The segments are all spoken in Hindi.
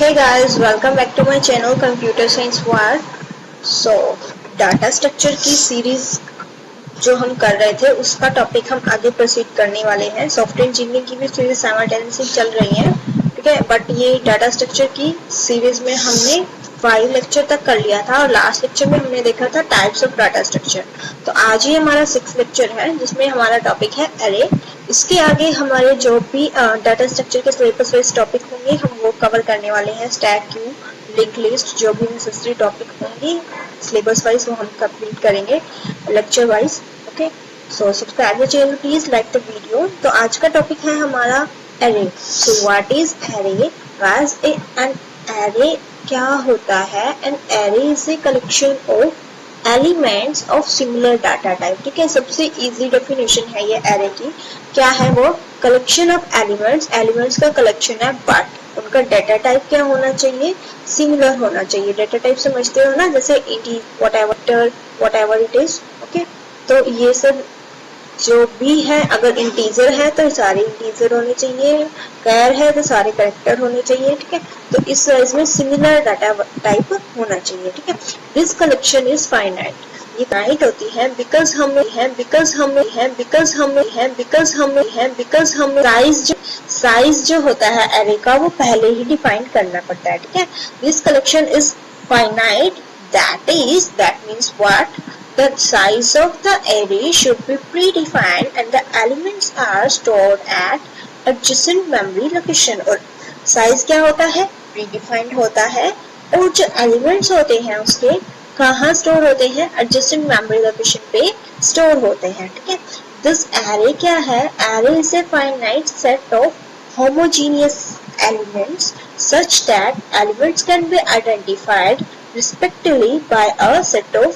Hey guys, welcome back to my channel Computer Science World. So, data structure की सीरीज जो हम कर रहे थे उसका टॉपिक हम आगे प्रोसीड करने वाले हैं। सॉफ्टवेयर इंजीनियरिंग की भी सीरीज साइमल्टेनियसली चल रही है, ठीक है। बट ये डाटा स्ट्रक्चर की सीरीज में हमने 5 लेक्चर तक कर लिया था और लास्ट लेक्चर में हमने देखा था टाइप्स ऑफ डाटा स्ट्रक्चर। तो आज ही हमारा 6 लेक्चर है जिसमें हमारा टॉपिक है एरे। इसके आगे हमारे जो भी डाटा स्ट्रक्चर के सिलेबस वाइज टॉपिक होंगे हम वो कवर करने वाले हैं। स्टैक क्यू, लिंक लिस्ट, जो भी नेसेसरी टॉपिक होंगे सिलेबस वाइज वो हम कंप्लीट करेंगे lecture wise. Okay, so subscribe the channel, please like the video. तो आज का टॉपिक है हमारा array. So what is array? Guys, an array क्या होता है? N array is a collection of elements of similar data type, ठीक है। सबसे इजी डेफिनेशन है ये एरे की। क्या है वो? कलेक्शन ऑफ एलिमेंट्स, एलिमेंट्स का कलेक्शन है बट उनका डाटा टाइप क्या होना चाहिए? सिमिलर होना चाहिए। डाटा टाइप समझते हो ना, जैसे it is, whatever it is. Okay, तो ये सब जो भी है, अगर इंटीजर है तो सारे इंटीजर होने चाहिए, कैर है तो सारे कैरेक्टर होने चाहिए, ठीक है। तो इस साइज में सिमिलर डाटा टाइप होना चाहिए, ठीक है। दिस कलेक्शन इज फाइनाइट, ये फाइनाइट होती है बिकॉज हम साइज जो होता है एरे का वो पहले ही डिफाइन करना पड़ता है, ठीक है। This collection is finite, that means what? The size of the array should be predefined and the elements are stored at adjacent memory location। और size क्या होता है? predefined होता है, और जो elements होते हैं उसके कहाँ स्टोर होते हैं? adjacent memory location पे स्टोर होते हैं, ठीक है। This array क्या है? Array is a finite set of homogeneous elements such that elements can be identified respectively by a set of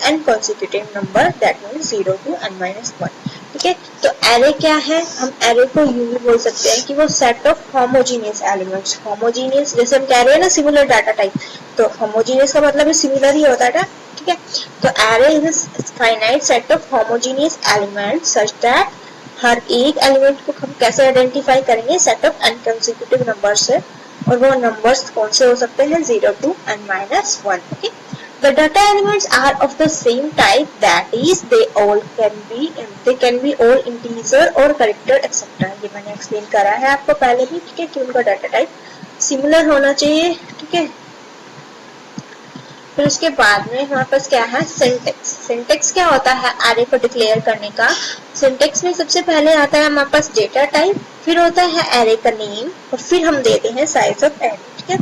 n consecutive number, that means 0 to n minus 1, ठीक है। तो एरे क्या है? हम एरे को यूं भी बोल सकते हैं कि वो set of homogeneous elements. Homogeneous जैसे हम कह रहे हैं ना सिमिलर डाटा टाइप, तो होमोजीनियस का मतलब सिमिलर ही होता है, ठीक है। तो array is finite set of homogeneous elements such that, हर एक एलिमेंट को हम कैसे आइडेंटिफाई करेंगे? Set of n consecutive number से, और वो नंबर्स कौन से हो सकते हैं? 0 to n minus 1, okay। The data elements are of the same type, that is they can be all integer or character etc। ये मैंने एक्सप्लेन करा है आपको पहले भी, ठीक है, कि उनका डाटा टाइप सिमिलर होना चाहिए, ठीक है। फिर उसके बाद में हमारे पास क्या है? सिंटेक्स। सिंटेक्स क्या होता है एरे को डिक्लेयर करने का? सिंटेक्स में सबसे पहले आता है हमारे पास डेटा टाइप, फिर होता है एरे का नेम, और फिर हम देते हैं साइज ऑफ एरे, ठीक है।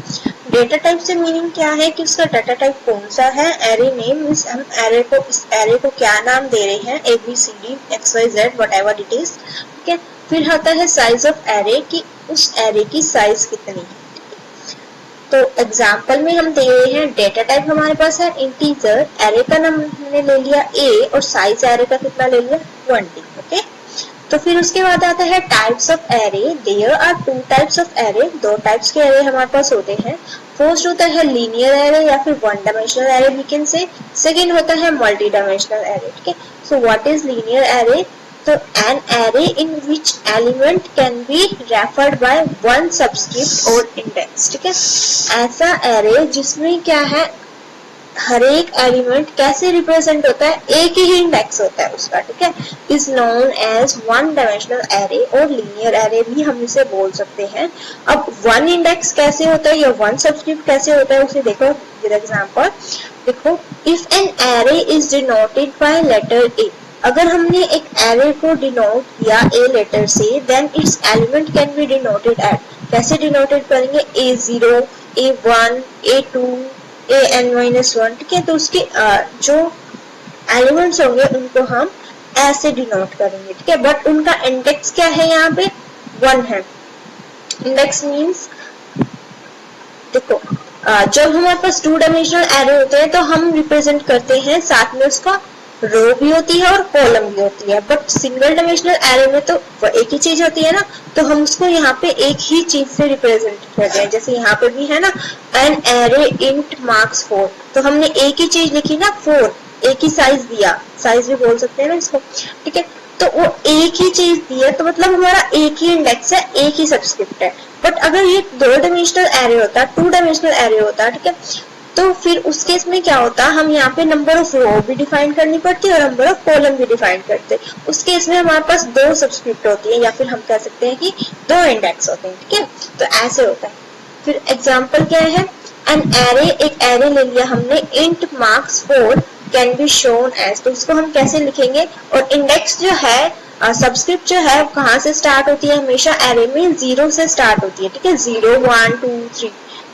डेटा टाइप से मीनिंग क्या है कि उसका डाटा टाइप कौन सा है। एरे नेम मींस हम इस एरे को क्या नाम दे रहे हैं? ABCD XYZ whatever it is, ठीक है। फिर आता है साइज ऑफ एरे कि उस एरे की साइज कितनी है। तो एग्जाम्पल में हम दे रहे हैं डेटा टाइप हमारे पास है इंटीजर, एरे का नाम हमने ले लिया A और साइज एरे का कितना ले लिया? 20, ओके। तो फिर उसके बाद आता है types of array. There are 2 types of array, 2 types के एरे हमारे पास होते हैं। फर्स्ट होता है लीनियर एरे या फिर 1 dimensional array we can say. Second होता है मल्टी डायमेंशनल एरे, ठीक है। So what is linear array? तो an array in which element can be referred by one subscript or index, ठीक है। ऐसा array जिसमें क्या है, हर एक एलिमेंट कैसे रिप्रेजेंट होता है? एक ही इंडेक्स होता है उसका, ठीक है। Is known as 1 dimensional array और लीनियर एरे भी हम इसे बोल सकते हैं। अब 1 इंडेक्स कैसे होता है या 1 सबस्क्रिप्ट कैसे होता है उसे देखो विद एग्जांपल। देखो, if an array is denoted by letter A, अगर हमने एक एरे को डिनोट किया ए लेटर से, then its element can be denoted at, कैसे डिनोटेड करेंगे? A0, A1, A2, AN-1, ठीक है। तो उसके जो एलिमेंट्स होंगे उनको हम ऐसे डिनोट करेंगे, ठीक है। बट उनका इंडेक्स क्या है? यहाँ पे 1 है। इंडेक्स मींस देखो, जब हमारे पास 2 डायमेंशनल एरे होते हैं तो हम रिप्रेजेंट करते हैं, साथ में उसका रो भी होती है और कॉलम भी होती है। बट सिंगल डायमेंशनल एरे में तो एक ही चीज होती है ना, तो हम उसको यहाँ पे एक ही चीज से रिप्रेजेंट करते हैं। जैसे यहाँ पे भी है ना, एन एरे इंट मार्क्स 4, तो हमने एक ही चीज लिखी ना 4, एक ही साइज दिया, साइज भी बोल सकते हैं ना इसको, ठीक है। तो वो एक ही चीज दी है, तो मतलब हमारा एक ही इंडेक्स है, एक ही सबस्क्रिप्ट है। बट अगर ये 2 डायमेंशनल एरे होता, 2 डायमेंशनल एरे होता, ठीक है, तो फिर उस केस में क्या होता, हम यहाँ पे नंबर ऑफ रो भी डिफाइन करनी पड़ती है और नंबर ऑफ कॉलम भी डिफाइन करते। उस केस में हमारे पास 2 सबस्क्रिप्ट होती है, या फिर हम कह सकते हैं कि 2 इंडेक्स होते हैं, ठीक है। तो ऐसे होता है। फिर एग्जाम्पल क्या है, एन एरे, एक एरे ले लिया हमने, int marks 4 can be shown as, तो उसको हम कैसे लिखेंगे, और इंडेक्स जो है, सबस्क्रिप्ट जो है कहाँ से स्टार्ट होती है, हमेशा एरे में 0 से स्टार्ट होती है, ठीक है, 0 1 2 3,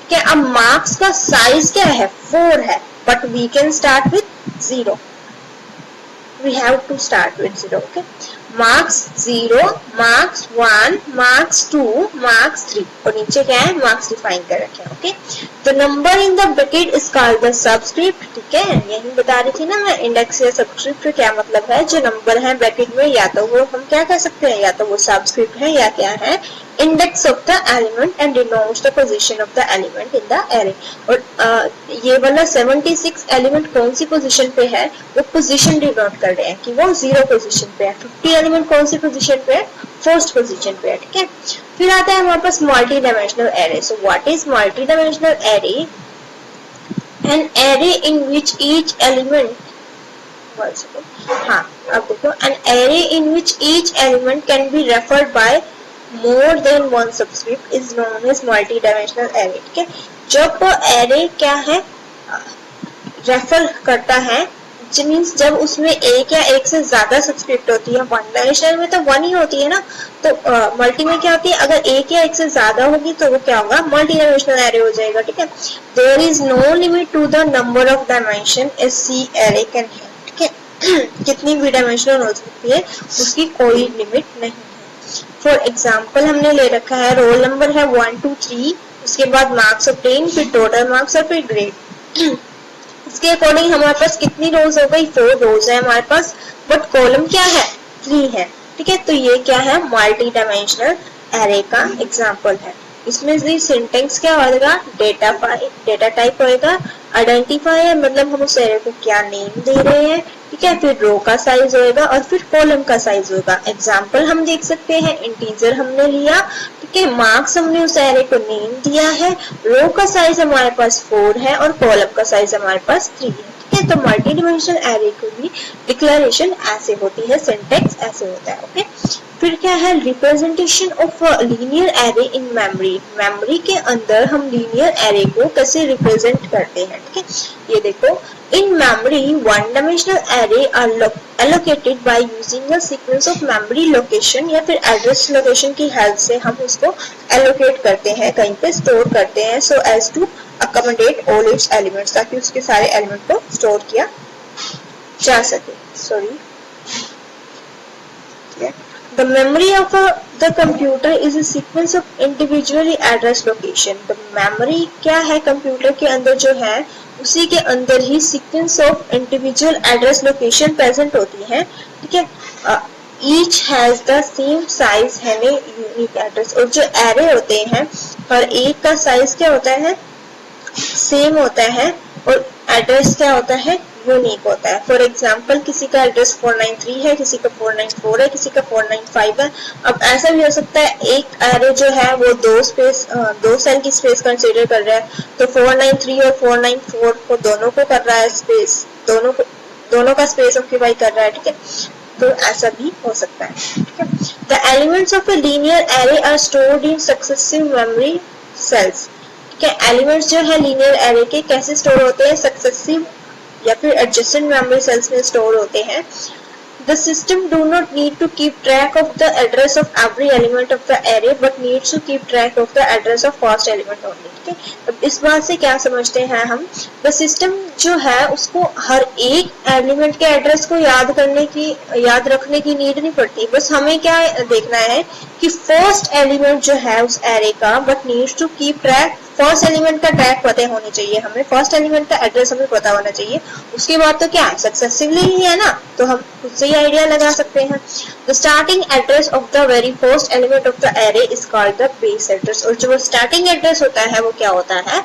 ठीक है। अब मार्क्स का साइज क्या है, 4 है, but we can start with 0, we have to start with 0, okay, marks 0, marks 1, marks 2, marks 3, और नीचे क्या है, marks डिफाइन कर रखे हैं, okay. the number in the bracket is called the subscript, ठीक है, यही बता रही थी ना मैं, इंडेक्स या सबस्क्रिप्ट क्या मतलब है, जो नंबर है ब्रैकेट में, या तो वो हम क्या कह सकते हैं, या तो वो सबस्क्रिप्ट है, या क्या है, index of the element and denotes the position of the element in the array. और ये वाला 76 एलिमेंट कौन सी पोजीशन पे है, वो पोजीशन डिनोट कर रहे हैं कि वो 0 पोजीशन पे है। 50 एलिमेंट कौन सी पोजीशन पे है, फर्स्ट पोजीशन पे है, ठीक है। फिर आता है हमारे पास multi dimensional array. So what is multi dimensional array? An array in which each element, हाँ अब देखो, an array in which each element can be referred by more than one subscript is known as multi-dimensional array, ठीक है। जब एरे क्या है, रेफर करता है, मीन्स जब उसमें एक या एक से ज्यादा सबस्क्रिप्ट होती है, वन डायमेंशनल में तो 1 ही होती है ना, तो मल्टी में क्या होती है, अगर एक या एक से ज्यादा होगी तो वो क्या होगा, मल्टी डायमेंशनल एरे हो जाएगा, ठीक है। There is no limit to the number of dimension a C array can have, ठीक है। कितनी भी डायमेंशनल हो सकती है, उसकी कोई लिमिट नहीं। फॉर एग्जाम्पल हमने ले रखा है, रोल नंबर है 1 2 3, उसके बाद मार्क्स ऑब्टेन, फिर टोटल मार्क्स और फिर ग्रेड। इसके अकॉर्डिंग हमारे पास कितनी रोज हो गई, 4 रोज है हमारे पास, बट कॉलम क्या है, 3 है, ठीक है। तो ये क्या है, मल्टी डायमेंशनल एरे का एग्जाम्पल है। इसमें से सिंटेक्स क्या होगा, डेटा टाइप होएगा, आइडेंटिफायर मतलब हम उस एरे को क्या नेम दे रहे हैं, ठीक है, फिर रो का साइज होएगा और फिर कॉलम का साइज होगा। एग्जाम्पल हम देख सकते हैं, इंटीजर हमने लिया, ठीक है, मार्क्स हमने उस एरे को नेम दिया है, रो का साइज हमारे पास 4 है और कॉलम का साइज हमारे पास 3 है, ठीक है। तो मल्टी डायमेंशनल एरे की भी डिक्लेरेशन ऐसे होती है, सिंटेक्स ऐसे होता है, ओके। फिर क्या है, representation of linear array in memory. Memory के अंदर हम लीनियर एरे को कैसे रिप्रेजेंट करते हैं, ठीक है। ये देखो, in memory one dimensional array are allocated by using a sequence of memory location या फिर एड्रेस लोकेशन की हेल्प से हम उसको allocate करते हैं, कहीं पे स्टोर करते हैं, so as to accommodate all its elements, ताकि उसके सारे एलिमेंट को स्टोर किया जा सके। Sorry, the memory of the computer is a sequence of individually addressed location। the memory क्या है, कंप्यूटर के अंदर जो है उसी के अंदर ही sequence of individual address location present होती है, ठीक है। each has the same size and a unique address। और जो array होते हैं हर एक का साइज क्या होता है, सेम होता है, और एड्रेस क्या होता है, यूनिक होता है। फॉर एग्जाम्पल, किसी का एड्रेस 493 है, किसी का 494 है, किसी का 495 है। अब ऐसा भी हो सकता है एक एरे जो है वो 2 सेल की स्पेस कंसीडर कर रहा है, तो 493 और 494 को दोनों को कर रहा है स्पेस, दोनों का स्पेस ऑक्यूपाई कर रहा है, ठीक है। तो ऐसा भी हो सकता है, ठीक है। The elements of a linear array are stored in successive memory cells, ठीक है। एलिमेंट्स जो है लीनियर एरे के कैसे स्टोर होते हैं, सक्सेसिव या फिर एडजेसेंट मेमोरी सेल्स में स्टोर होते हैं। The system do not need to keep track of the address of every element of the array, but needs to keep track of the address of first element only, ठीक है। अब इस बात से क्या समझते हैं हम, the system जो है उसको हर एक एलिमेंट के एड्रेस को याद रखने की नीड नहीं पड़ती, बस हमें क्या देखना है कि फर्स्ट एलिमेंट जो है उस एरे का, but needs to keep track, first element का ट्रैक पता होनी चाहिए हमें, फर्स्ट एलिमेंट का एड्रेस हमें पता होना चाहिए। उसके बाद तो क्या सक्सेसिवली ही है ना, तो हम खुद से ही आइडिया लगा सकते हैं। The starting address of the very first element of the array is called the base address. और जो स्टार्टिंग एड्रेस होता है वो क्या होता है,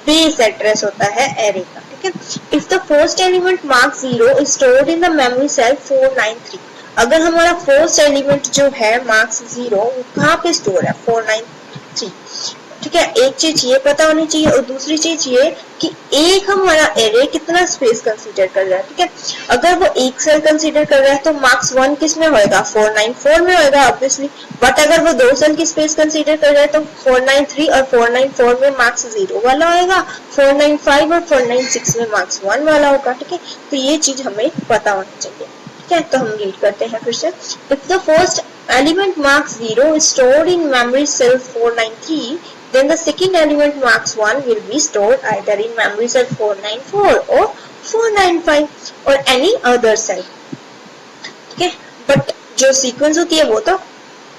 बेस एड्रेस होता है एरे का, ठीक है। If the first element mark 0 is stored in the memory cell 493, अगर हमारा फर्स्ट एलिमेंट जो है मार्क्स 0 वो कहाँ पे स्टोर है 493, ठीक है। एक चीज ये पता होनी चाहिए और दूसरी चीज ये कि एक हमारा एरे कितना स्पेस कंसीडर कर रहा है, ठीक है। अगर वो एक सेल कंसीडर कर रहा है तो मार्क्स 1 किस में होएगा 494 में होएगा ऑब्वियसली, बट अगर वो 2 सेल की स्पेस कंसीडर कर रहा है तो 493 और 494 में मार्क्स 0 वाला होएगा, 495 और 496 में मार्क्स 1 वाला होगा, ठीक है। तो ये चीज हमें पता होनी चाहिए, ठीक है। तो हम रीड करते हैं फिर से। If the first element marks 0 is stored in memory cell 493, then the second element marks 1 will be stored either in memory cell 494 or 495 or any other cell, ठीक है। बट जो सीक्वेंस होती है वो तो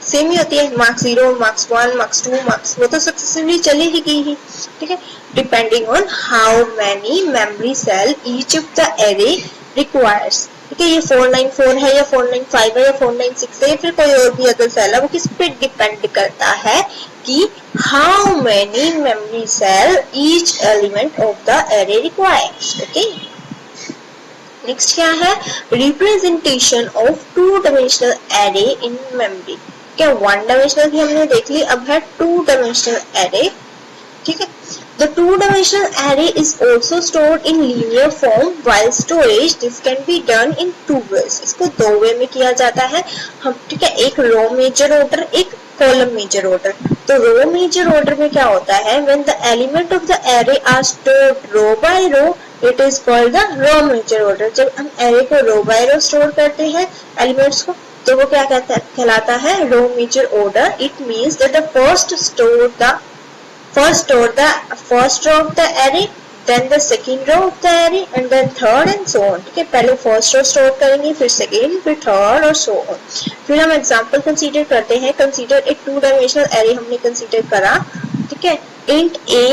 सेम ही होती है, मार्क्स 0, मार्क्स 1, मार्क्स 2, मार्क्स, वो तो सक्सेसिवली चली ही गई ही, ठीक है। Depending on how many memory cell each of the array requires, ठीक है। ये 494 है या 495 है या 496 है या फिर कोई और भी अगर सेल है, वो किस पे डिपेंड करता है कि how many memory cell each element of the array requires, okay. Next क्या है, representation of two dimensional array in memory. क्या वन डायमेंशनल भी हमने देख ली, अब है टू डायमेंशनल एरे, ठीक है। The two-dimensional array is also stored in linear form. While storage, this can be done in two ways. इसको दो वे में किया जाता है हम, ठीक है। एक रो मेजर ऑर्डर, एक कॉलम मेजर ऑर्डर। तो रो मेजर ऑर्डर में क्या होता है, when the element of the array are stored row by row, it is called the row major order. जब हम array को row by row स्टोर करते हैं एलिमेंट्स को, तो वो क्या कहलाता है, row major order. It means that the first store the first row of the array, then the second row of the array and then third and so on, ठीक है। पहले फर्स्ट रो स्टोर करेंगे, फिर सेकेंड, फिर थर्ड और सो ऑन। फिर हम एग्जांपल कंसीडर करते हैं। कंसीडर एक टू डायमेंशनल एरे हमने कंसीडर करा, ठीक है, इंट a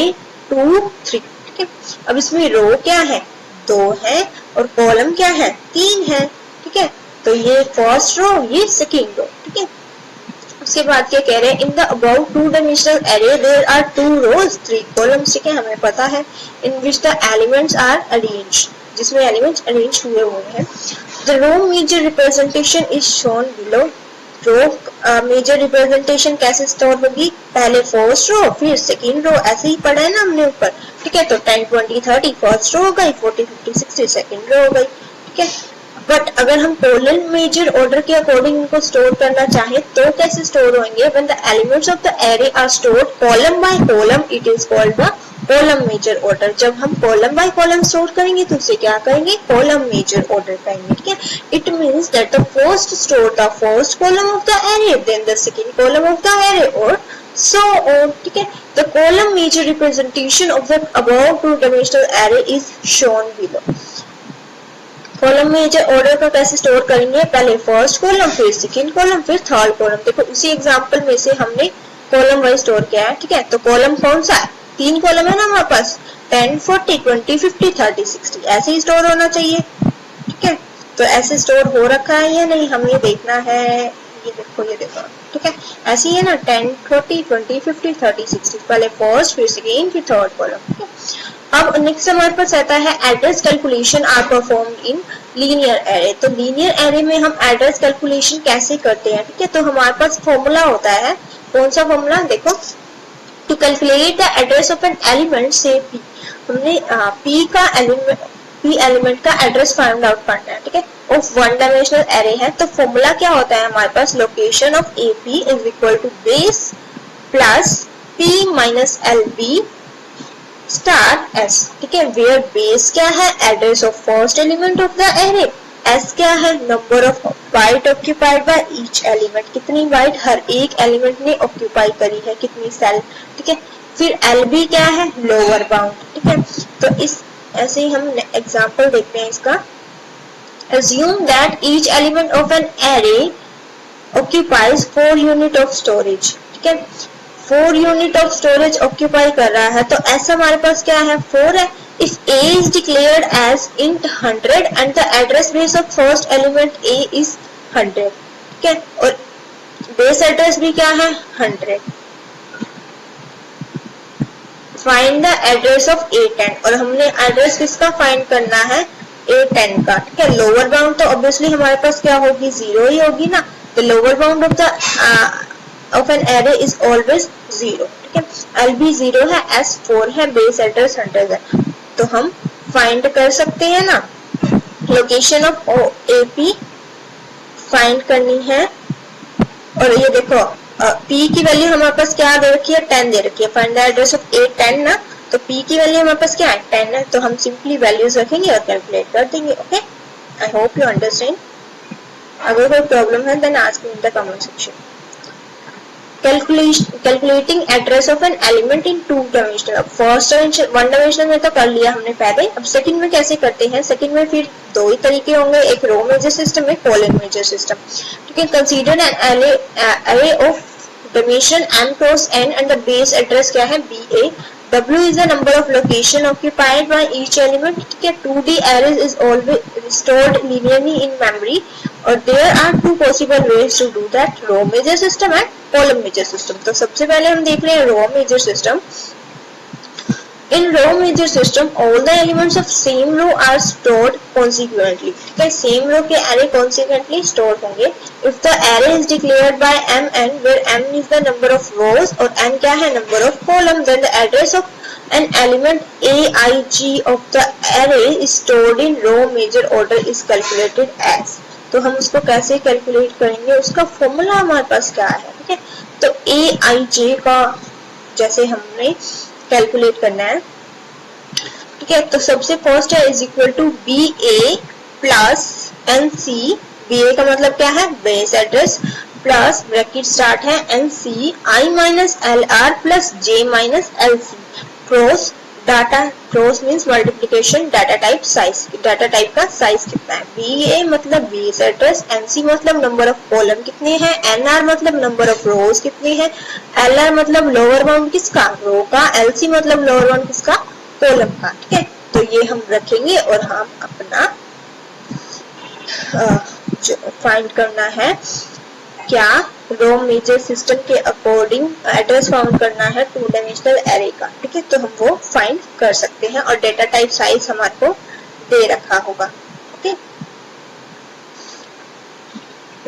2 3, ठीक है। अब इसमें रो क्या है 2 है और कॉलम क्या है 3 है, ठीक है। तो ये फर्स्ट रो, ये सेकेंड रो, ठीक है। उसके बाद क्या कह रहे हैं, in the above two dimensional array there are 2 rows 3 columns, ठीक है, हमें पता है। In which the elements are arranged, जिसमें एलिमेंट्स अरेंज हुए हैं। The row major representation is shown below. Row major representation कैसे स्टोर होगी, पहले फर्स्ट रो फिर सेकेंड रो, ऐसे ही पढ़ा है ना हमने ऊपर, ठीक है। तो 10 20 30 फर्स्ट रो हो गई, 40 50 60 सेकेंड रो हो गई, ठीक है। बट अगर हम कॉलम मेजर ऑर्डर के अकॉर्डिंग इनको स्टोर करना चाहें तो कैसे स्टोर होंगे, when the elements of the array are stored column by column, it is called the column major order. जब हम कॉलम बाय कॉलम स्टोर करेंगे तो उसे क्या करेंगे, कॉलम मेजर ऑर्डर करेंगे, ठीक है। It means that the first store the first column of the array, then the second column of the array और so on, ठीक है। The column major representation of the above two dimensional array is shown below. Column major order को कैसे स्टोर करेंगे, पहले फर्स्ट कॉलम, फिर सेकंड कॉलम, फिर थर्ड कॉलम। देखो उसी एग्जांपल में से हमने कॉलम वाइज स्टोर किया है, ठीक है। तो कॉलम कौन सा है, 3 कॉलम है ना हमारे पास, 10 40 20 50 30 60, ऐसे ही स्टोर होना चाहिए, ठीक है। तो ऐसे स्टोर हो रखा है या नहीं, हमें देखना है। ये देखो ठीक है, ऐसे ही है ना, 10 40 20 50 30 60, पहले फर्स्ट फिर सेकंड फिर थर्ड कॉलम, ठीक है। अब नेक्स्ट हमारे पास आता है address calculation are performed in linear array. तो लीनियर एरे में हम एड्रेस कैलकुलेशन कैसे करते हैं, ठीक है। तो हमारे पास फॉर्मूला होता है, कौन सा फॉर्मूला, देखो, to calculate the address of an element say P, हमने पी एलिमेंट का एड्रेस फाइंड आउट करना है, ठीक है। ऑफ वन डायमेंशनल एरे है, तो फॉर्मूला क्या होता है हमारे पास, location of A P is equal to base plus P minus L B star S, ठीक है। वेयर बेस क्या है, address of first element of the array, S क्या है, number of byte occupied by each element, कितनी बाइट हर एक एलिमेंट ने ऑक्यूपाई करी है, कितनी सेल, ठीक है। फिर एल बी क्या है, लोअर बाउंड, ठीक है। तो इस ऐसे ही हम एग्जांपल देखते हैं इसका। assume that each element of an array occupies 4 unit of storage, ठीक है। 4 यूनिट ऑफ स्टोरेज ऑक्यूपाई कर रहा है, तो ऐसा हमारे पास क्या है, 4 है। If a is declared as int 100 and the address base of first element a is 100, ठीक है, और बेस एड्रेस भी क्या है 100। Find the address of A10, और हमने एड्रेस किसका फाइंड करना है, A10 का, ठीक है। लोअर बाउंड तो ऑब्वियसली हमारे पास क्या होगी, 0 ही होगी ना, तो lower bound of N array is always 0, ठीक है। LB 0 है, S 4 है, बेस एड्रेस 100 है, तो हम फाइंड कर सकते हैं ना, लोकेशन ऑफ AP फाइंड करनी है। और ये देखो P की वैल्यू हमारे पास क्या दे रखी है, 10 दे रखी है, find the address of A10 ना, तो P की वैल्यू हमारे पास क्या है, 10 है, तो हम सिंपली वैल्यूज रखेंगे और कैलकुलेट कर देंगे। Okay, I hope you understand. अगर कोई प्रॉब्लम है then ask me in the comment section. Calculating address of an element in 2 dimensional. First 1 dimensional में तो कर लिया हमने पहले, अब सेकंड में कैसे करते हैं, सेकंड में फिर 2 ही तरीके होंगे, एक रो मेजर सिस्टम, एक कॉलम मेजर सिस्टम, ठीक है। Consider N array of dimension m cross n and the base address क्या है, BA। W is the number of location occupied by each element, ठीक है। 2D arrays is always stored linearly in memory और there are 2 possible ways to do that, row major system and column major system। तो सबसे पहले हम देख रहे हैं row major system। In row major system, all the elements of same row are stored consequently, ठीक है। same row के array consequently stored होंगे। If the array is declared by mn, where m is the number of rows और n क्या है, number of column, then the address of an element aij of the array is stored in row major order is calculated as। तो हम उसको कैसे कैलकुलेट करेंगे, उसका फॉर्मूला हमारे पास क्या है, ठीक है। तो aij का जैसे हमने कैलकुलेट करना है, ठीक है। तो सबसे फर्स्ट है is equal to BA plus NC। BA का मतलब क्या है, base address, plus bracket start है NC I minus LR plus J minus LC cross data, cross means multiplication, data type size, data type का साइज कितना है। BA मतलब बेस एड्रेस, NC मतलब नंबर ऑफ कॉलम कितने हैं, NR मतलब नंबर ऑफ रोज कितने हैं, LR मतलब लोअर बाउंड किसका, रो का, LC मतलब लोअर बाउंड किसका, कॉलम का, ठीक है। तो ये हम रखेंगे और हम अपना फाइंड करना है क्या, रो मेजर सिस्टम के अकॉर्डिंग एड्रेस फाउंड करना है 2 डायमेंशनल एरे का, ठीक है। तो हम वो फाइंड कर सकते हैं और डेटा टाइप साइज हमारे को दे रखा होगा, ओके।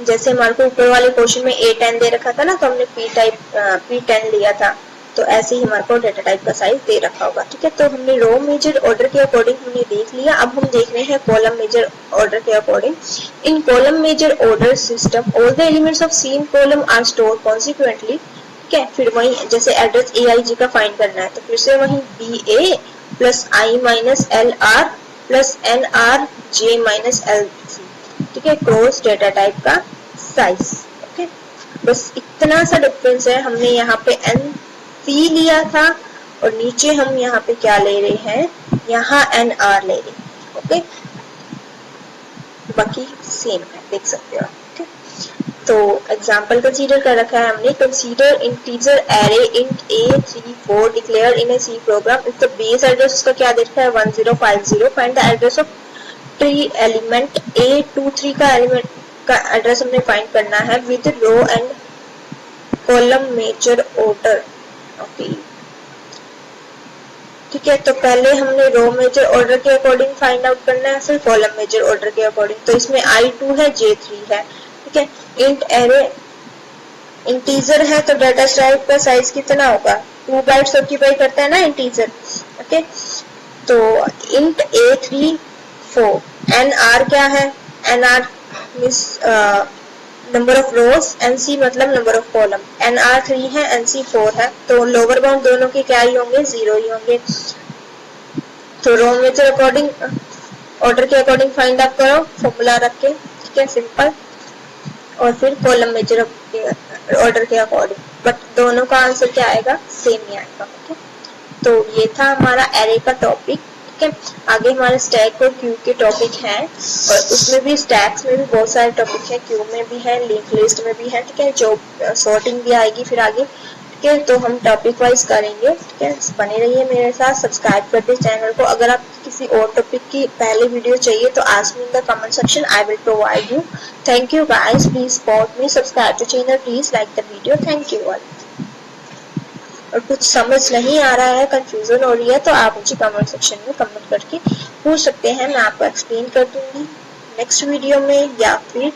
जैसे हमारे को ऊपर वाले क्वेश्चन में A10 दे रखा था ना, तो हमने P10 लिया था, तो ऐसे ही हमारे को डेटा टाइप का साइज दे रखा होगा, ठीक है। तो हमने रो मेजर ऑर्डर के अकॉर्डिंग हमने देख लिया, अब हम देख रहे हैं कॉलम मेजर ऑर्डर के according. In column major order system all the elements of same column are stored consequently, ठीक है। फिर वही जैसे एड्रेस AIG का फाइंड करना है, तो फिर से वही BA plus I minus LR plus NR J minus LC, ठीक है, क्रॉस डेटा टाइप का साइज, ओके। बस इतना सा डिफरेंस है, हमने यहाँ पे NC लिया था और नीचे हम यहाँ पे क्या ले रहे हैं, यहाँ NR ले रहे हैं, ओके। बाकी सेम है, देख सकते हो, ठीक है। तो एग्जाम्पल कंसीडर कर रखा है हमने, consider integer array int A34 declare in a C programme. If the base address उसका क्या दे रखा है, 1050, find the address of three element A23 का एलिमेंट का एड्रेस हमने फाइंड करना है with row and column major order, okay, ठीक है। तो पहले हमने रो मेजर ऑर्डर के अकॉर्डिंग फाइंड आउट करना है, फिर कॉलम मेजर ऑर्डर के अकॉर्डिंग। तो इसमें I2 है, J3 है, ठीक है। इंट एरे इंटीजर है तो डाटा टाइप का साइज कितना होगा, 2 बाइट्स ऑक्यूपाई करता है ना इंटीजर, ओके। तो इंट A34, NR क्या है, NR means number of rose, NC मतलब नंबर ऑफ कॉलम, NR 3 है, NC 4 है, तो लोअर बाउंड दोनों के क्या ही होंगे, 0 ही होंगे। तो रो मेजर अकॉर्डिंग ऑर्डर के अकॉर्डिंग फाइंड आउट करो फॉर्मूला रख के, ठीक है, सिंपल, और फिर कॉलम मेजर ऑर्डर के अकॉर्डिंग, बट दोनों का आंसर क्या आएगा, सेम ही आएगा, ठीक है। तो ये था हमारा एरे का टॉपिक, ठीक है। आगे हमारे स्टैक और क्यू के टॉपिक हैं और उसमें भी स्टैक्स में भी बहुत सारे टॉपिक हैं, क्यू में भी है, लिंक लिस्ट में भी है, ठीक है। जो सॉर्टिंग भी आएगी फिर आगे, ठीक है। तो हम टॉपिक वाइज करेंगे, ठीक है। बने रहिए मेरे साथ, सब्सक्राइब कर दे चैनल को। अगर आप किसी और टॉपिक की पहले वीडियो चाहिए तो ask me in the comment section, I will provide you. Thank you guys, please support me, subscribe to channel, please like the video, thank you all. और कुछ समझ नहीं आ रहा है, कंफ्यूजन हो रही है, तो आप मुझे कमेंट सेक्शन में कमेंट करके पूछ सकते हैं, मैं आपको एक्सप्लेन कर दूंगी नेक्स्ट वीडियो में, या फिर